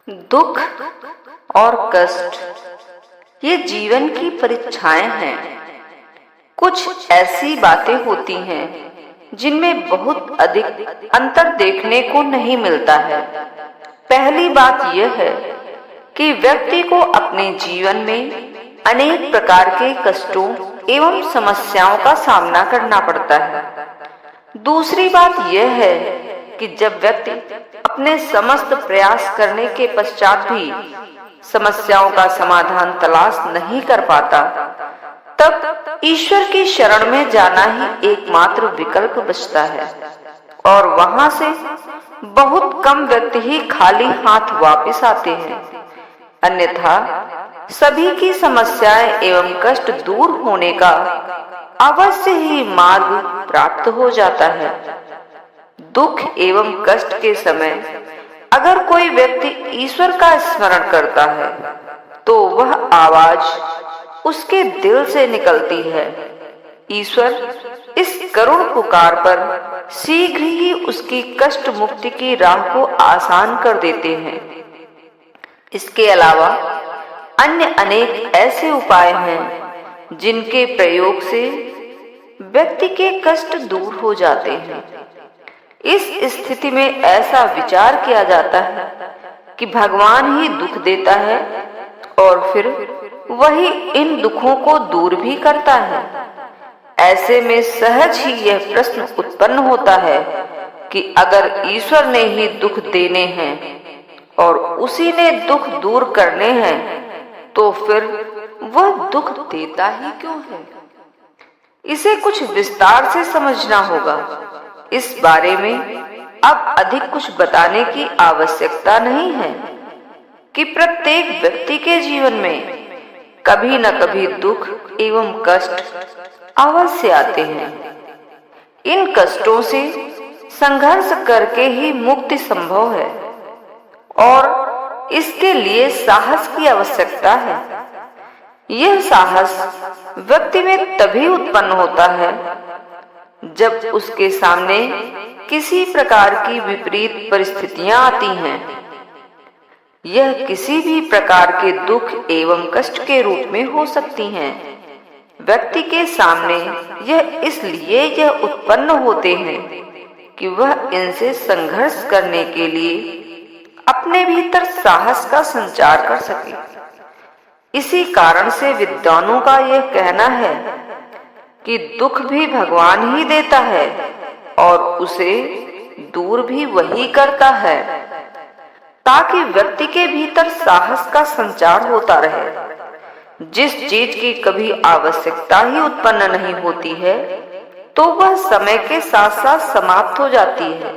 दुख और कष्ट ये जीवन की परीक्षाएं हैं। कुछ ऐसी बातें होती हैं जिनमें बहुत अधिक अंतर देखने को नहीं मिलता है। पहली बात यह है कि व्यक्ति को अपने जीवन में अनेक प्रकार के कष्टों एवं समस्याओं का सामना करना पड़ता है। दूसरी बात यह है कि जब व्यक्ति अपने समस्त प्रयास करने के पश्चात भी समस्याओं का समाधान तलाश नहीं कर पाता, तब ईश्वर की शरण में जाना ही एकमात्र विकल्प बचता है। और वहां से बहुत कम व्यक्ति ही खाली हाथ वापस आते हैं, अन्यथा सभी की समस्याएं एवं कष्ट दूर होने का अवश्य ही मार्ग प्राप्त हो जाता है। दुख एवं कष्ट के समय अगर कोई व्यक्ति ईश्वर का स्मरण करता है तो वह आवाज उसके दिल से निकलती है। ईश्वर इस करुण पुकार पर शीघ्र ही उसकी कष्ट मुक्ति की राह को आसान कर देते हैं। इसके अलावा अन्य अनेक ऐसे उपाय हैं जिनके प्रयोग से व्यक्ति के कष्ट दूर हो जाते हैं। इस स्थिति में ऐसा विचार किया जाता है कि भगवान ही दुख देता है और फिर वही इन दुखों को दूर भी करता है। ऐसे में सहज ही यह प्रश्न उत्पन्न होता है कि अगर ईश्वर ने ही दुख देने हैं और उसी ने दुख दूर करने हैं, तो फिर वह दुख देता ही क्यों है? इसे कुछ विस्तार से समझना होगा। इस बारे में अब अधिक कुछ बताने की आवश्यकता नहीं है कि प्रत्येक व्यक्ति के जीवन में कभी न कभी दुख एवं कष्ट अवश्य आते हैं। इन कष्टों से संघर्ष करके ही मुक्ति संभव है और इसके लिए साहस की आवश्यकता है। यह साहस व्यक्ति में तभी उत्पन्न होता है जब उसके सामने किसी प्रकार की विपरीत परिस्थितियां आती हैं। यह किसी भी प्रकार के दुख एवं कष्ट के रूप में हो सकती हैं। व्यक्ति के सामने यह उत्पन्न होते हैं कि वह इनसे संघर्ष करने के लिए अपने भीतर साहस का संचार कर सके। इसी कारण से विद्वानों का यह कहना है कि दुख भी भगवान ही देता है और उसे दूर भी वही करता है, ताकि व्यक्ति के भीतर साहस का संचार होता रहे। जिस चीज की कभी आवश्यकता ही उत्पन्न नहीं होती है, तो वह समय के साथ साथ समाप्त हो जाती है।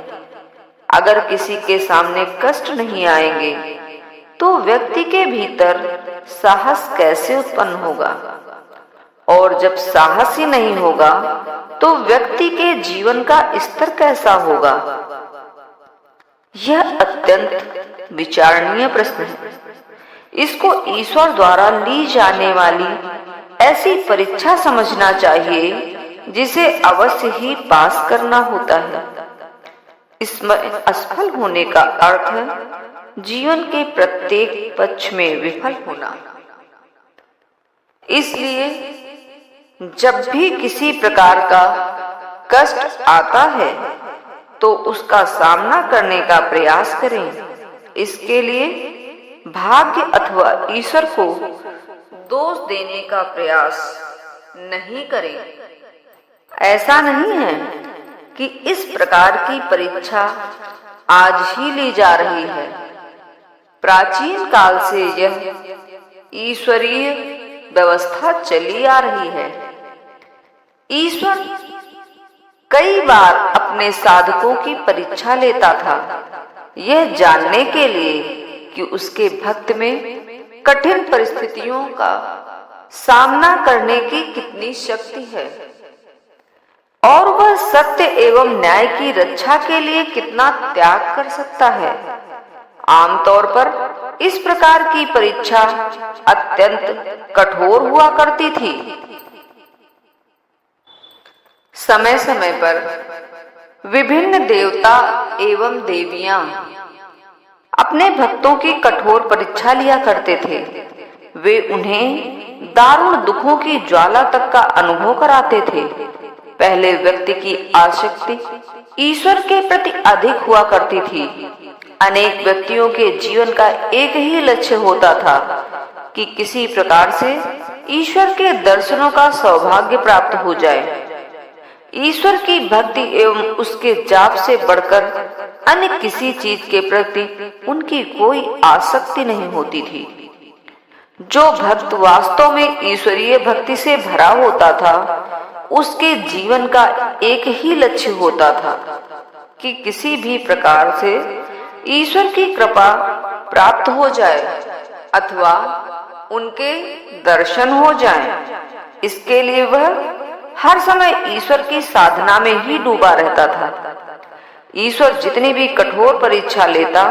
अगर किसी के सामने कष्ट नहीं आएंगे, तो व्यक्ति के भीतर साहस कैसे उत्पन्न होगा? और जब साहस ही नहीं होगा, तो व्यक्ति के जीवन का स्तर कैसा होगा? यह अत्यंत विचारणीय प्रश्न है। इसको ईश्वर द्वारा ली जाने वाली ऐसी परीक्षा समझना चाहिए जिसे अवश्य ही पास करना होता है। इसमें असफल होने का अर्थ है जीवन के प्रत्येक पक्ष में विफल होना। इसलिए जब भी किसी प्रकार का कष्ट आता है तो उसका सामना करने का प्रयास करें। इसके लिए भाग्य अथवा ईश्वर को दोष देने का प्रयास नहीं करें। ऐसा नहीं है कि इस प्रकार की परीक्षा आज ही ली जा रही है। प्राचीन काल से यह ईश्वरीय व्यवस्था चली आ रही है। ईश्वर कई बार अपने साधकों की परीक्षा लेता था, यह जानने के लिए कि उसके भक्त में कठिन परिस्थितियों का सामना करने की कितनी शक्ति है और वह सत्य एवं न्याय की रक्षा के लिए कितना त्याग कर सकता है। आमतौर पर इस प्रकार की परीक्षा अत्यंत कठोर हुआ करती थी। समय समय पर विभिन्न देवता एवं देवियां अपने भक्तों की कठोर परीक्षा लिया करते थे। वे उन्हें दारुण दुखों की ज्वाला तक का अनुभव कराते थे। पहले व्यक्ति की आसक्ति ईश्वर के प्रति अधिक हुआ करती थी। अनेक व्यक्तियों के जीवन का एक ही लक्ष्य होता था कि किसी प्रकार से ईश्वर के दर्शनों का सौभाग्य प्राप्त हो जाए। ईश्वर की भक्ति एवं उसके जाप से बढ़कर अन्य किसी चीज के प्रति उनकी कोई आसक्ति नहीं होती थी। जो भक्त वास्तव में ईश्वरीय भक्ति से भरा होता था, उसके जीवन का एक ही लक्ष्य होता था कि किसी भी प्रकार से ईश्वर की कृपा प्राप्त हो जाए अथवा उनके दर्शन हो जाएं। इसके लिए वह हर समय ईश्वर की साधना में ही डूबा रहता था। ईश्वर जितनी भी कठोर परीक्षा लेता,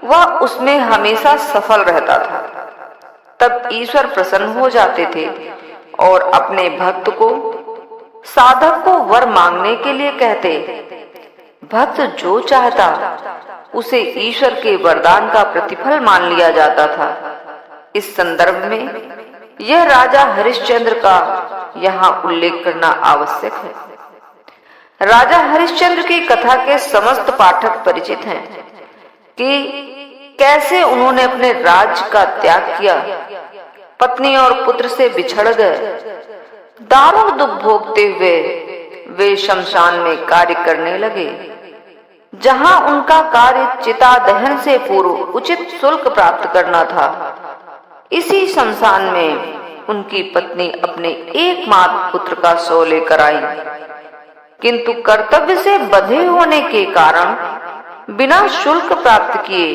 वह उसमें हमेशा सफल रहता था। तब ईश्वर प्रसन्न हो जाते थे और अपने भक्त को, साधक को वर मांगने के लिए कहते। भक्त जो चाहता उसे ईश्वर के वरदान का प्रतिफल मान लिया जाता था। इस संदर्भ में यह राजा हरिश्चंद्र का यहाँ उल्लेख करना आवश्यक है। राजा हरिश्चंद्र की कथा के समस्त पाठक परिचित हैं कि कैसे उन्होंने अपने राज्य का त्याग किया, पत्नी और पुत्र से बिछड़ गए। दारुण दुख भोगते हुए वे शमशान में कार्य करने लगे, जहां उनका कार्य चिता दहन से पूर्व उचित शुल्क प्राप्त करना था। इसी शमशान में उनकी पत्नी अपने एकमात्र पुत्र का शव लेकर आई, किंतु कर्तव्य से बंधे होने के कारण बिना शुल्क प्राप्त किए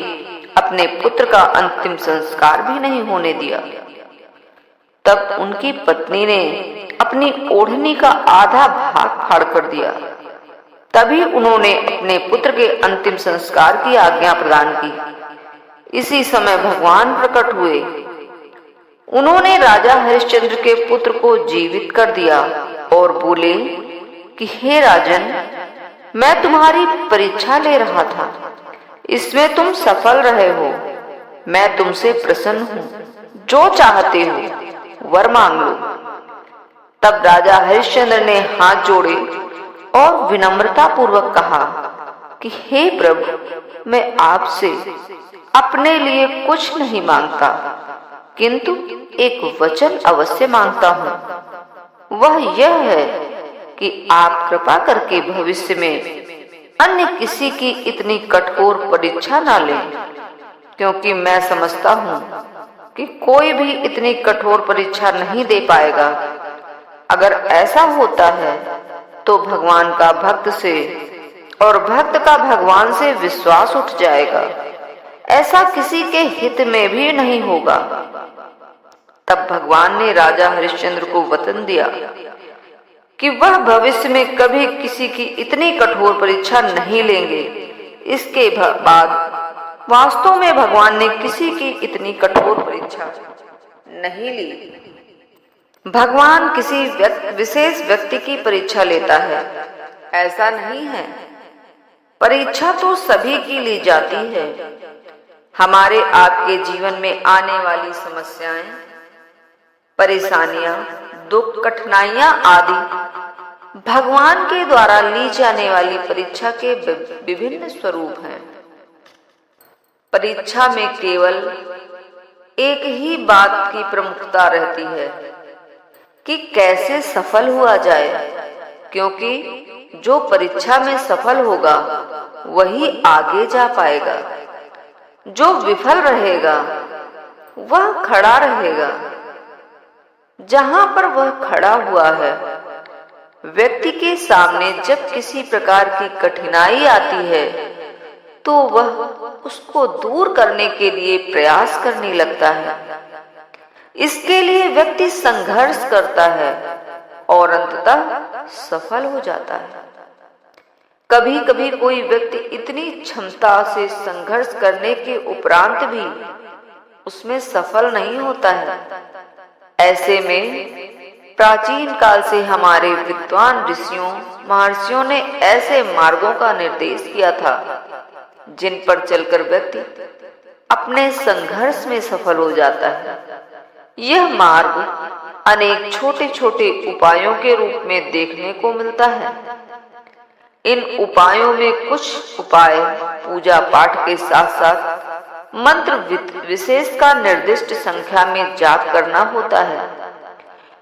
अपने पुत्र का अंतिम संस्कार भी नहीं होने दिया। तब उनकी पत्नी ने अपनी ओढ़नी का आधा भाग फाड़ कर दिया। तभी उन्होंने अपने पुत्र के अंतिम संस्कार की आज्ञा प्रदान की। इसी समय भगवान प्रकट हुए। उन्होंने राजा हरिश्चंद्र के पुत्र को जीवित कर दिया और बोले कि हे राजन, मैं तुम्हारी परीक्षा ले रहा था, इसमें तुम सफल रहे हो। मैं तुमसे प्रसन्न हूँ, जो चाहते हो वर मांग लो। तब राजा हरिश्चंद्र ने हाथ जोड़े और विनम्रता पूर्वक कहा कि हे प्रभु, मैं आपसे अपने लिए कुछ नहीं मांगता, किंतु एक वचन अवश्य मांगता हूँ। वह यह है कि आप कृपा करके भविष्य में अन्य किसी की इतनी कठोर परीक्षा ना लें, क्योंकि मैं समझता हूँ कि कोई भी इतनी कठोर परीक्षा नहीं दे पाएगा। अगर ऐसा होता है तो भगवान का भक्त से और भक्त का भगवान से विश्वास उठ जाएगा। ऐसा किसी के हित में भी नहीं होगा। तब भगवान ने राजा हरिश्चंद्र को वचन दिया कि वह भविष्य में कभी किसी की इतनी कठोर परीक्षा नहीं लेंगे। इसके बाद वास्तव में भगवान ने किसी की इतनी कठोर परीक्षा नहीं ली। भगवान किसी विशेष व्यक्ति की परीक्षा लेता है, ऐसा नहीं है। परीक्षा तो सभी की ली जाती है। हमारे आपके जीवन में आने वाली समस्याएं, परेशानियां, दुख, कठिनाइयां आदि भगवान के द्वारा ली जाने वाली परीक्षा के विभिन्न स्वरूप हैं। परीक्षा में केवल एक ही बात की प्रमुखता रहती है कि कैसे सफल हुआ जाए, क्योंकि जो परीक्षा में सफल होगा वही आगे जा पाएगा। जो विफल रहेगा वह खड़ा रहेगा जहां पर वह खड़ा हुआ है। व्यक्ति के सामने जब किसी प्रकार की कठिनाई आती है तो वह उसको दूर करने के लिए प्रयास करने लगता है। इसके लिए व्यक्ति संघर्ष करता है और अंततः सफल हो जाता है। कभी कभी कोई व्यक्ति इतनी क्षमता से संघर्ष करने के उपरांत भी उसमें सफल नहीं होता है। ऐसे में प्राचीन काल से हमारे विद्वान ऋषियों महर्षियों ने ऐसे मार्गों का निर्देश किया था जिन पर चलकर व्यक्ति अपने संघर्ष में सफल हो जाता है। यह मार्ग अनेक छोटे छोटे उपायों के रूप में देखने को मिलता है। इन उपायों में कुछ उपाय पूजा पाठ के साथ साथ मंत्र विशेष का निर्दिष्ट संख्या में जाप करना होता है।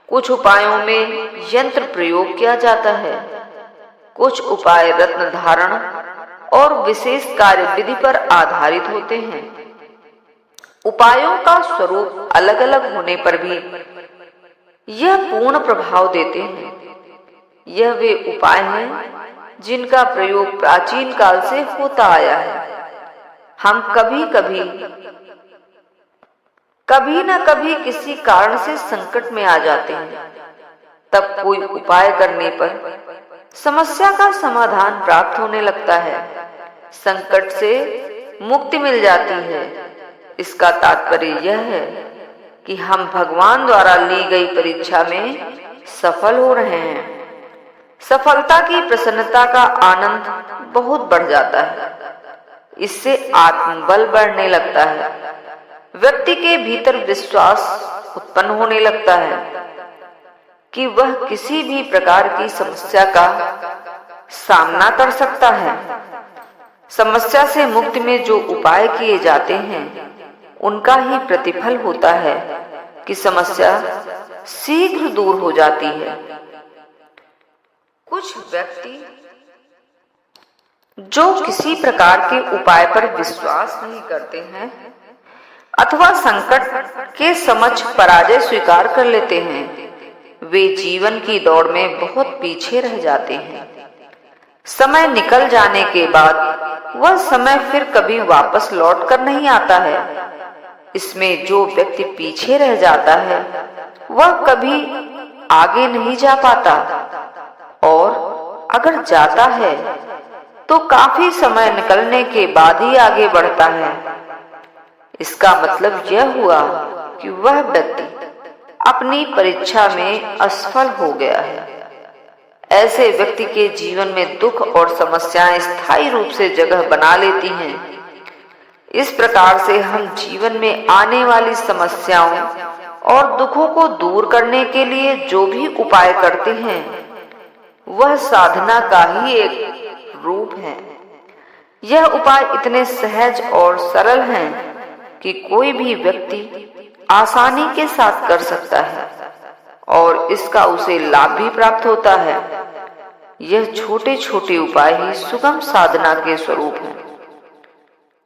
कुछ उपायों में यंत्र प्रयोग किया जाता है। कुछ उपाय रत्न धारण और विशेष कार्य विधि पर आधारित होते हैं। उपायों का स्वरूप अलग अलग होने पर भी यह पूर्ण प्रभाव देते हैं। यह वे उपाय हैं जिनका प्रयोग प्राचीन काल से होता आया है। हम कभी न कभी किसी कारण से संकट में आ जाते हैं। तब कोई उपाय करने पर समस्या का समाधान प्राप्त होने लगता है। संकट से मुक्ति मिल जाती है। इसका तात्पर्य यह है कि हम भगवान द्वारा ली गई परीक्षा में सफल हो रहे हैं। सफलता की प्रसन्नता का आनंद बहुत बढ़ जाता है। इससे आत्मबल बढ़ने लगता है। व्यक्ति के भीतर विश्वास उत्पन्न होने लगता है कि वह किसी भी प्रकार की समस्या का सामना कर सकता है। समस्या से मुक्ति में जो उपाय किए जाते हैं उनका ही प्रतिफल होता है कि समस्या शीघ्र दूर हो जाती है। कुछ व्यक्ति जो किसी प्रकार के उपाय पर विश्वास नहीं करते हैं अथवा संकट के समक्ष पराजय स्वीकार कर लेते हैं, वे जीवन की दौड़ में बहुत पीछे रह जाते हैं। समय निकल जाने के बाद वह समय फिर कभी वापस लौट कर नहीं आता है। इसमें जो व्यक्ति पीछे रह जाता है वह कभी आगे नहीं जा पाता और अगर जाता है तो काफी समय निकलने के बाद ही आगे बढ़ता है। इसका मतलब यह हुआ कि वह व्यक्ति अपनी परीक्षा में असफल हो गया है। ऐसे व्यक्ति के जीवन में दुख और समस्याएं स्थायी रूप से जगह बना लेती हैं। इस प्रकार से हम जीवन में आने वाली समस्याओं और दुखों को दूर करने के लिए जो भी उपाय करते हैं वह साधना का ही एक रूप है। यह उपाय इतने सहज और सरल हैं कि कोई भी व्यक्ति आसानी के साथ कर सकता है और इसका उसे लाभ भी प्राप्त होता है। यह छोटे छोटे उपाय ही सुगम साधना के स्वरूप हैं।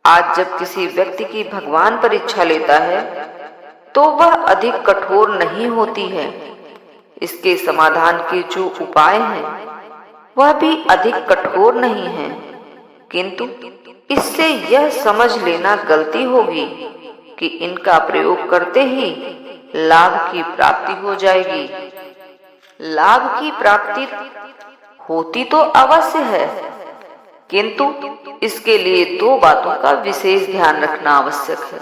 आज जब किसी व्यक्ति की भगवान परीक्षा लेता है तो वह अधिक कठोर नहीं होती है। इसके समाधान के जो उपाय हैं वह भी अधिक कठोर नहीं है, किंतु इससे यह समझ लेना गलती होगी कि इनका प्रयोग करते ही लाभ की प्राप्ति हो जाएगी। लाभ की प्राप्ति होती तो अवश्य है, किंतु इसके लिए दो बातों का विशेष ध्यान रखना आवश्यक है।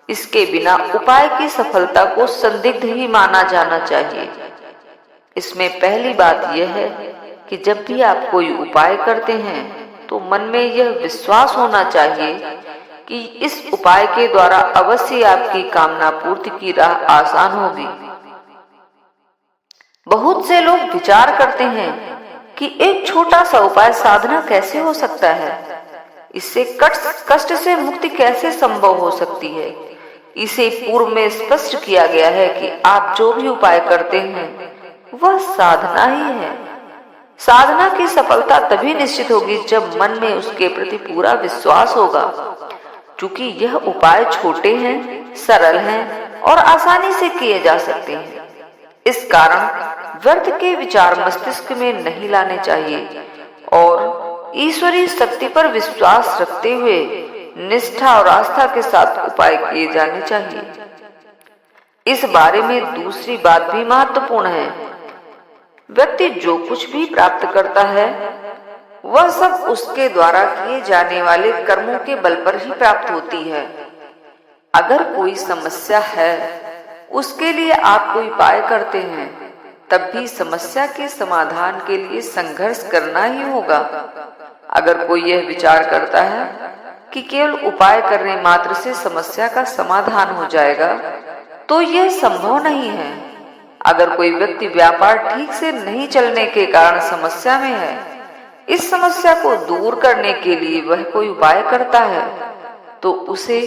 इसके बिना उपाय की सफलता को संदिग्ध ही माना जाना चाहिए। इसमें पहली बात यह है कि जब भी आप कोई उपाय करते हैं तो मन में यह विश्वास होना चाहिए कि इस उपाय के द्वारा अवश्य आपकी कामना पूर्ति की राह आसान होगी। बहुत से लोग विचार करते हैं कि एक छोटा सा उपाय साधना कैसे हो सकता है, इससे कष्ट से मुक्ति कैसे संभव हो सकती है। इसे पूर्व में स्पष्ट किया गया है कि आप जो भी उपाय करते हैं वह साधना ही है। साधना की सफलता तभी निश्चित होगी जब मन में उसके प्रति पूरा विश्वास होगा। क्योंकि यह उपाय छोटे हैं, सरल हैं और आसानी से किए जा सकते हैं। इस कारण व्यर्थ के विचार मस्तिष्क में नहीं लाने चाहिए और ईश्वरीय शक्ति पर विश्वास रखते हुए निष्ठा और आस्था के साथ उपाय किए जाने चाहिए। इस बारे में दूसरी बात भी महत्वपूर्ण है। व्यक्ति जो कुछ भी प्राप्त करता है वह सब उसके द्वारा किए जाने वाले कर्मों के बल पर ही प्राप्त होती है। अगर कोई समस्या है, उसके लिए आप कोई उपाय करते हैं, तब भी समस्या के समाधान के लिए संघर्ष करना ही होगा। अगर कोई यह विचार करता है कि केवल उपाय करने मात्र से समस्या का समाधान हो जाएगा, तो यह संभव नहीं है। अगर कोई व्यक्ति व्यापार ठीक से नहीं चलने के कारण समस्या में है, इस समस्या को दूर करने के लिए वह कोई उपाय करता है, तो उसे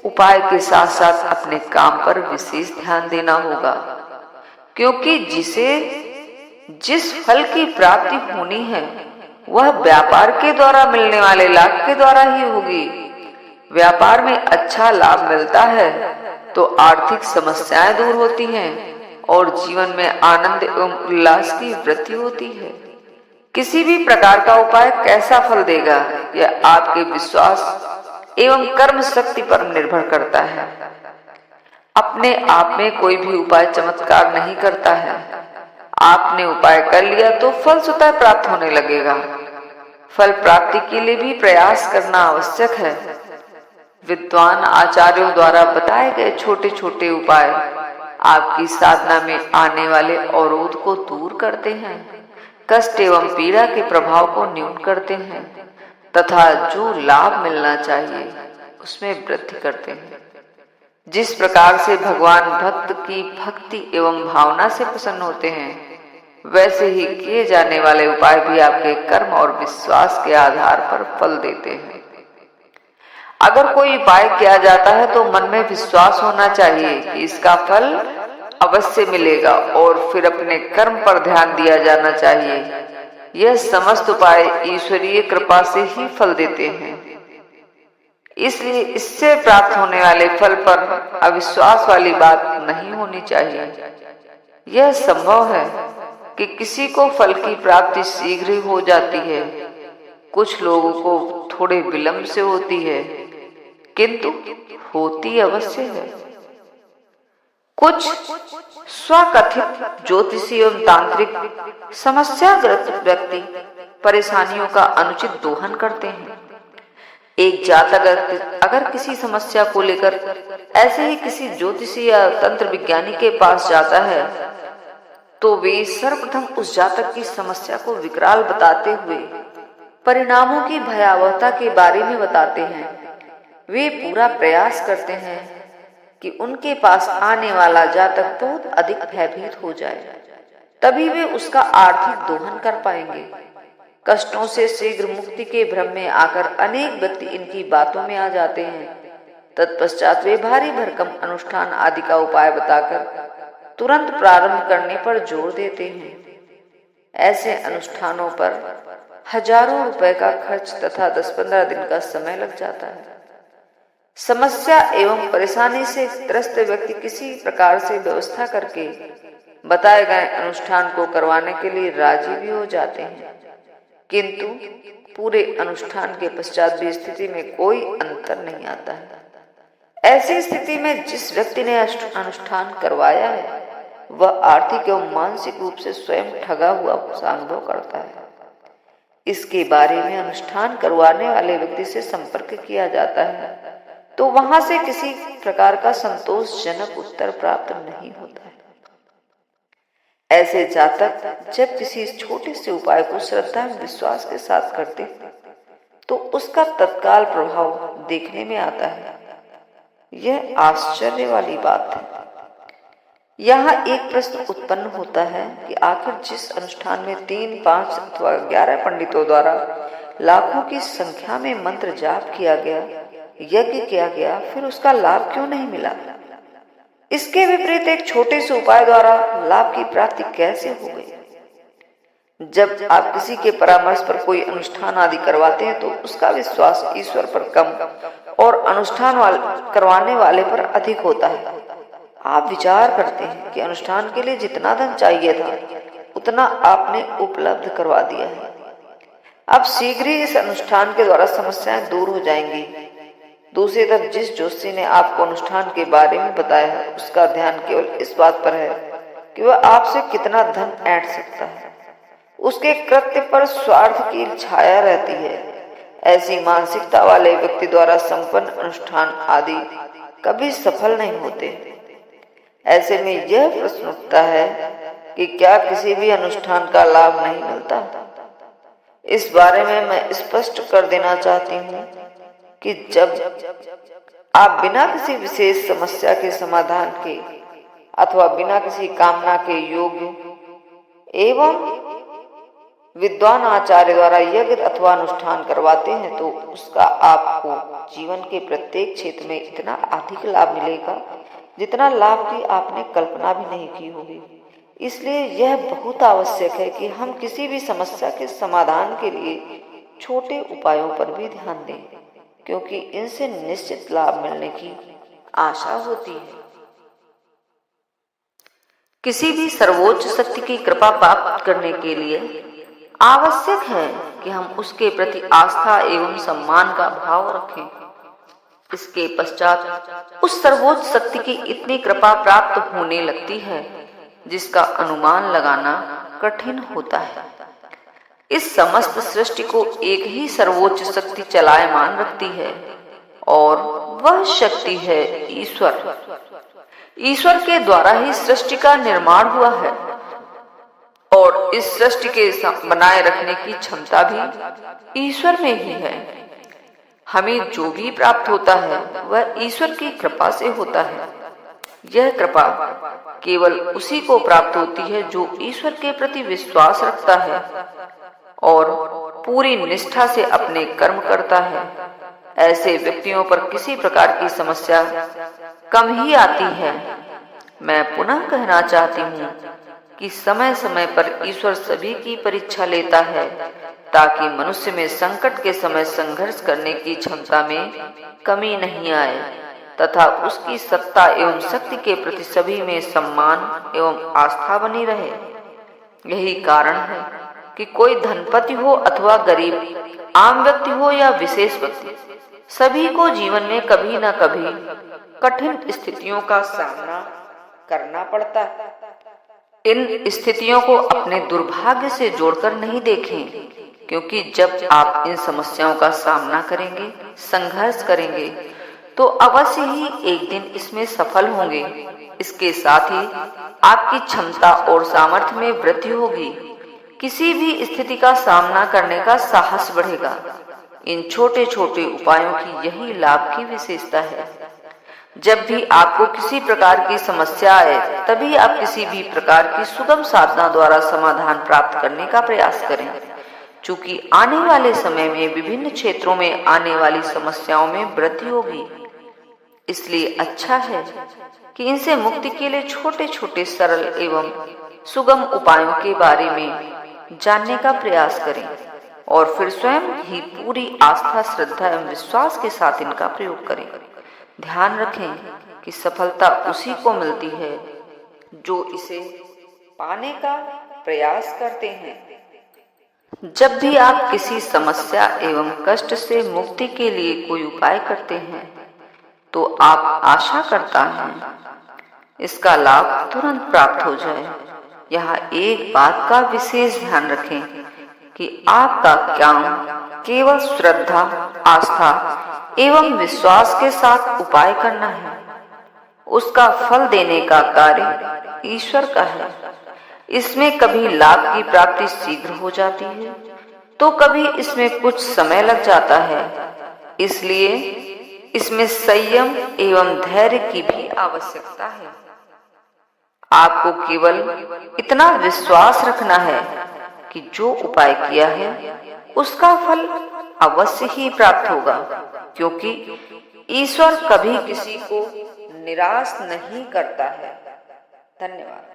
उपाय के साथ साथ अपने काम पर विशेष ध्यान देना होगा, क्योंकि जिस फल की प्राप्ति होनी है वह व्यापार के द्वारा मिलने वाले लाभ के द्वारा ही होगी। व्यापार में अच्छा लाभ मिलता है तो आर्थिक समस्याएं दूर होती हैं और जीवन में आनंद एवं उल्लास की वृद्धि होती है। किसी भी प्रकार का उपाय कैसा फल देगा, यह आपके विश्वास एवं कर्म शक्ति पर निर्भर करता है। अपने आप में कोई भी उपाय चमत्कार नहीं करता है। आपने उपाय कर लिया तो फल स्वतः प्राप्त होने लगेगा। फल प्राप्ति के लिए भी प्रयास करना आवश्यक है। विद्वान आचार्यों द्वारा बताए गए छोटे छोटे उपाय आपकी साधना में आने वाले अवरोध को दूर करते हैं, कष्ट एवं पीड़ा के प्रभाव को न्यून करते हैं तथा जो लाभ मिलना चाहिए उसमें वृद्धि करते हैं। जिस प्रकार से भगवान भक्त की भक्ति एवं भावना से प्रसन्न होते हैं, वैसे ही किए जाने वाले उपाय भी आपके कर्म और विश्वास के आधार पर फल देते हैं। अगर कोई उपाय किया जाता है तो मन में विश्वास होना चाहिए कि इसका फल अवश्य मिलेगा और फिर अपने कर्म पर ध्यान दिया जाना चाहिए। यह समस्त उपाय ईश्वरीय कृपा से ही फल देते हैं, इसलिए इससे प्राप्त होने वाले फल पर अविश्वास वाली बात नहीं होनी चाहिए। यह संभव है कि किसी को फल की प्राप्ति शीघ्र ही हो जाती है, कुछ लोगों को थोड़े विलंब से होती है, किंतु होती अवश्य है। कुछ स्वकथित ज्योतिषी एवं तांत्रिक समस्याग्रस्त व्यक्ति परेशानियों का अनुचित दोहन करते हैं। एक जातक अगर किसी समस्या को लेकर ऐसे ही किसी ज्योतिषी या तंत्र विज्ञानी के पास जाता है, तो वे सर्वप्रथम उस जातक की समस्या को विकराल बताते हुए परिणामों की भयावहता के बारे में बताते हैं। वे पूरा प्रयास करते हैं कि उनके पास आने वाला जातक बहुत अधिक भयभीत हो जाए, तभी वे उसका आर्थिक दोहन कर पाएंगे। कष्टों से शीघ्र मुक्ति के भ्रम में आकर अनेक व्यक्ति इनकी बातों में आ जाते हैं। तत्पश्चात वे भारी भरकम अनुष्ठान आदि का उपाय बताकर तुरंत प्रारंभ करने पर जोर देते हैं। ऐसे अनुष्ठानों पर हजारों रुपए का खर्च तथा 10-15 दिन का समय लग जाता है। समस्या एवं परेशानी से त्रस्त व्यक्ति किसी प्रकार से व्यवस्था करके बताए गए अनुष्ठान को करवाने के लिए राजी भी हो जाते हैं, किंतु पूरे अनुष्ठान के पश्चात भी स्थिति में कोई अंतर नहीं आता है। ऐसी स्थिति में जिस व्यक्ति ने अनुष्ठान करवाया है वह आर्थिक एवं मानसिक रूप से स्वयं ठगा हुआ अनुभव करता है। इसके बारे में अनुष्ठान करवाने वाले व्यक्ति से संपर्क किया जाता है तो वहां से किसी प्रकार का संतोषजनक उत्तर प्राप्त नहीं होता है। ऐसे जातक जब किसी छोटे से उपाय को श्रद्धा एवं विश्वास के साथ करते तो उसका तत्काल प्रभाव देखने में आता है। यह आश्चर्य वाली बात है। यहाँ एक प्रश्न उत्पन्न होता है कि आखिर जिस अनुष्ठान में 3, 5 अथवा 11 पंडितों द्वारा लाखों की संख्या में मंत्र जाप किया गया, यज्ञ किया गया, फिर उसका लाभ क्यों नहीं मिला? इसके विपरीत एक छोटे से उपाय द्वारा लाभ की प्राप्ति कैसे हो गई? जब आप किसी के परामर्श पर कोई अनुष्ठान आदि करवाते हैं तो उसका विश्वास ईश्वर पर कम और अनुष्ठान करवाने वाले पर अधिक होता है। आप विचार करते हैं कि अनुष्ठान के लिए जितना धन चाहिए था उतना आपने उपलब्ध करवा दिया है। अब शीघ्र ही इस अनुष्ठान के द्वारा समस्याएं दूर हो जाएंगी। दूसरी तरफ जिस ज्योतिषी ने आपको अनुष्ठान के बारे में बताया है उसका ध्यान केवल इस बात पर है कि वह आपसे कितना धन ऐंठ सकता है। उसके कृत्य पर स्वार्थ की छाया रहती है। ऐसी मानसिकता वाले व्यक्ति द्वारा संपन्न अनुष्ठान आदि कभी सफल नहीं होते। ऐसे में यह प्रश्न उठता है कि क्या किसी भी अनुष्ठान का लाभ नहीं मिलता? इस बारे में मैं स्पष्ट कर देना चाहती हूँ कि जब आप बिना किसी विशेष समस्या के समाधान के अथवा बिना किसी कामना के योग्य एवं विद्वान आचार्य द्वारा यज्ञ अथवा अनुष्ठान करवाते हैं तो उसका आपको जीवन के प्रत्येक क्षेत्र में इतना अधिक लाभ मिलेगा जितना लाभ की आपने कल्पना भी नहीं की होगी। इसलिए यह बहुत आवश्यक है कि हम किसी भी समस्या के समाधान के लिए छोटे उपायों पर भी ध्यान दें, क्योंकि इनसे निश्चित लाभ मिलने की आशा होती है। किसी भी सर्वोच्च शक्ति की कृपा प्राप्त करने के लिए आवश्यक है कि हम उसके प्रति आस्था एवं सम्मान का भाव रखें। इसके पश्चात उस सर्वोच्च शक्ति की इतनी कृपा प्राप्त होने लगती है जिसका अनुमान लगाना कठिन होता है। इस समस्त सृष्टि को एक ही सर्वोच्च शक्ति चलायमान रखती है और वह शक्ति है ईश्वर। ईश्वर के द्वारा ही सृष्टि का निर्माण हुआ है और इस सृष्टि के बनाए रखने की क्षमता भी ईश्वर में ही है। हमें जो भी प्राप्त होता है वह ईश्वर की कृपा से होता है। यह कृपा केवल उसी को प्राप्त होती है जो ईश्वर के प्रति विश्वास रखता है और पूरी निष्ठा से अपने कर्म करता है। ऐसे व्यक्तियों पर किसी प्रकार की समस्या कम ही आती है। मैं पुनः कहना चाहती हूँ कि समय समय पर ईश्वर सभी की परीक्षा लेता है ताकि मनुष्य में संकट के समय संघर्ष करने की क्षमता में कमी नहीं आए तथा उसकी सत्ता एवं शक्ति के प्रति सभी में सम्मान एवं आस्था बनी रहे। यही कारण है कि कोई धनपति हो अथवा गरीब, आम व्यक्ति हो या विशेष व्यक्ति, सभी को जीवन में कभी न कभी कठिन स्थितियों का सामना करना पड़ता है। इन स्थितियों को अपने दुर्भाग्य से जोड़कर नहीं देखें, क्योंकि जब आप इन समस्याओं का सामना करेंगे, संघर्ष करेंगे, तो अवश्य ही एक दिन इसमें सफल होंगे। इसके साथ ही आपकी क्षमता और सामर्थ्य में वृद्धि होगी। किसी भी स्थिति का सामना करने का साहस बढ़ेगा। इन छोटे छोटे उपायों की यही लाभ की विशेषता है। जब भी आपको किसी प्रकार की समस्या आए तभी आप किसी भी प्रकार की सुगम साधना द्वारा समाधान प्राप्त करने का प्रयास करें। चूंकि आने वाले समय में विभिन्न क्षेत्रों में आने वाली समस्याओं में वृद्धि होगी, इसलिए अच्छा है कि इनसे मुक्ति के लिए छोटे छोटे सरल एवं सुगम उपायों के बारे में जानने का प्रयास करें और फिर स्वयं ही पूरी आस्था, श्रद्धा एवं विश्वास के साथ इनका प्रयोग करें। ध्यान रखें कि सफलता उसी को मिलती है जो इसे पाने का प्रयास करते हैं। जब भी आप किसी समस्या एवं कष्ट से मुक्ति के लिए कोई उपाय करते हैं तो आप आशा करता हैं इसका लाभ तुरंत प्राप्त हो जाए। यहाँ एक बात का विशेष ध्यान रखें कि आपका काम केवल श्रद्धा, आस्था एवं विश्वास के साथ उपाय करना है। उसका फल देने का कार्य ईश्वर का है। इसमें कभी लाभ की प्राप्ति शीघ्र हो जाती है तो कभी इसमें कुछ समय लग जाता है। इसलिए इसमें संयम एवं धैर्य की भी आवश्यकता है। आपको केवल इतना विश्वास रखना है कि जो उपाय किया है उसका फल अवश्य ही प्राप्त होगा, क्योंकि ईश्वर कभी किसी को निराश नहीं करता है। धन्यवाद।